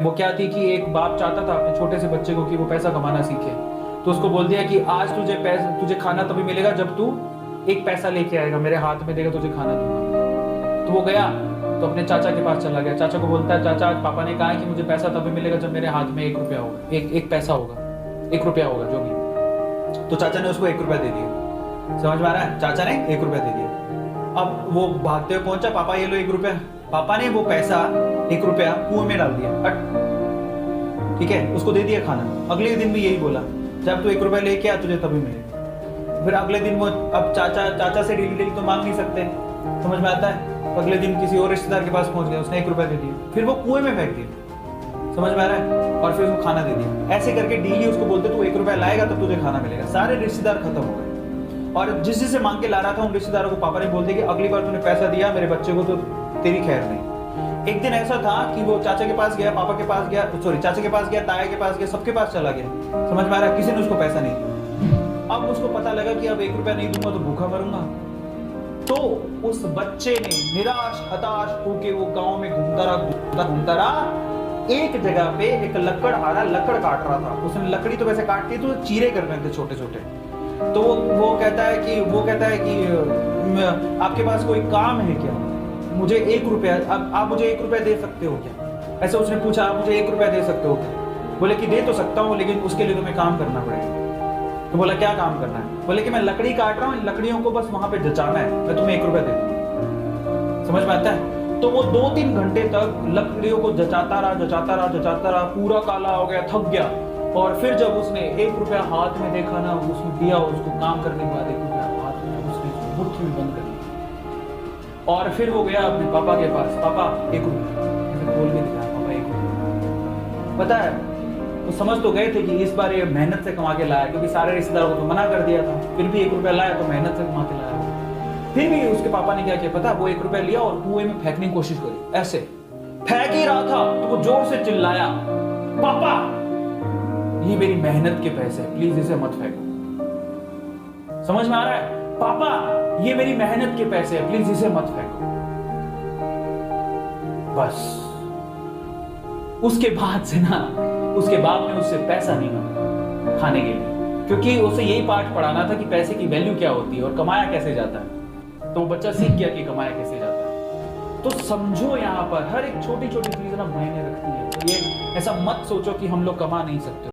वो क्या थी कि एक बाप चाहता था अपने छोटे से बच्चे को कि वो पैसा कमाना सीखे, तो उसको बोल दिया कि आज तुझे खाना तभी मिलेगा जब तू एक पैसा लेके आएगा, मेरे हाथ में देगा, तुझे खाना दूंगा। तो वो गया तो अपने चाचा के पास चला गया। चाचा को बोलता है, चाचा पापा ने कहा है कि मुझे पैसा तभी मिलेगा जब मेरे हाथ में 1 रुपया होगा, एक पैसा होगा, 1 रुपया होगा जो भी। तो चाचा ने उसको 1 रुपया दे दिया। समझ में आ रहा है? चाचा ने 1 रुपया दे दिया। अब वो भागते हुए पहुंचा, पापा ये लो 1 रुपया। पापा ने वो पैसा 1 रुपया कुएं में डाल दिया। ठीक है, उसको दे दिया खाना। अगले दिन भी यही बोला, जब तू 1 रुपया लेके आ तुझे तभी मिलेगा। फिर अगले दिन वो, अब चाचा से डेली तो मांग नहीं सकते, समझ में आता है? अगले दिन किसी और रिश्तेदार के पास पहुंच गया, उसने 1 रुपया दे दिया, फिर वो कुएं में फेंक दिया। समझ में आ रहा है? और फिर उसको खाना दे दिया। ऐसे करके डेली उसको बोलते तू 1 रुपया लाएगा तब तुझे खाना मिलेगा। सारे रिश्तेदार खत्म हो गए, और जिस जिससे मांग के ला रहा था उन रिश्तेदारों को पापा ने बोल दिया कि अगली बार तूने पैसा दिया मेरे बच्चे को तो तेरी खैर नहीं। एक दिन ऐसा था कि वो चाचा के पास गया, पापा के पास गया, सॉरी चाचा के पास गया, ताया के पास गया, सबके पास चला गया। समझ में आ रहा है? किसी ने उसको पैसा नहीं दिया। अब उसको पता लगा कि अब 1 रुपया नहीं दूंगा तो भूखा मरूंगा। तो उस बच्चे ने निराश हताश होके वो गांव में घूमता रहा। एक जगह पे एक लकड़हारा लकड़ काट रहा था। उसने लकड़ी तो वैसे काटती तो चीरे कर रहे थे छोटे छोटे। तो वो कहता है कि आपके पास कोई काम है क्या? मुझे 1 रुपया, आप मुझे 1 रुपया दे सकते हो क्या? ऐसे उसने पूछा, आप मुझे 1 रुपया दे सकते हो क्या? बोले कि दे तो सकता हूँ, लेकिन उसके लिए तुम्हें काम करना पड़ेगा। तो बोला क्या काम करना है? बोले कि मैं लकड़ी काट रहा हूँ, इन लकड़ियों को बस वहां पे जचाना है, मैं तुम्हें 1 रुपया दे दूंगा। समझ में आता है? तो वो 2-3 घंटे तक लकड़ियों को जचाता रहा, पूरा काला हो गया, थक गया। और फिर जब उसने 1 रुपया हाथ में देखा ना, उसने दिया उसको काम करने के बाद 1 रुपया हाथ में उसने मुट्ठी में बंद कर लिया। और फिर वो गया अपने पापा के पास, पापा 1 रुपया, ऐसे बोल के दिखाया, पापा 1 रुपया। पता है वो समझ तो गए थे कि इस बार ये मेहनत से कमा के लाया, क्योंकि सारे रिश्तेदारों को तो मना कर दिया था, फिर भी 1 रुपया लाया तो मेहनत से कमा के लाया। फिर भी उसके पापा ने क्या किया पता? वो 1 रुपया लिया और कुएं में फेंकने की कोशिश करी। ऐसे फेंक ही रहा था तो वो जोर से चिल्लाया, पापा ये मेरी मेहनत के पैसे हैं, प्लीज इसे मत फेंको। समझ में आ रहा है? पापा ये मेरी मेहनत के पैसे हैं, प्लीज इसे मत फेंको। बस उसके बाद से ना उसके बाप ने उससे पैसा नहीं मांगा खाने के लिए, क्योंकि उसे यही पाठ पढ़ाना था कि पैसे की वैल्यू क्या होती है और कमाया कैसे जाता है। तो वो बच्चा सीख गया कि कमाया कैसे जाता है। तो समझो यहाँ पर हर एक छोटी छोटी चीज ना मायने रखती है। ये ऐसा मत सोचो कि हम लोग कमा नहीं सकते।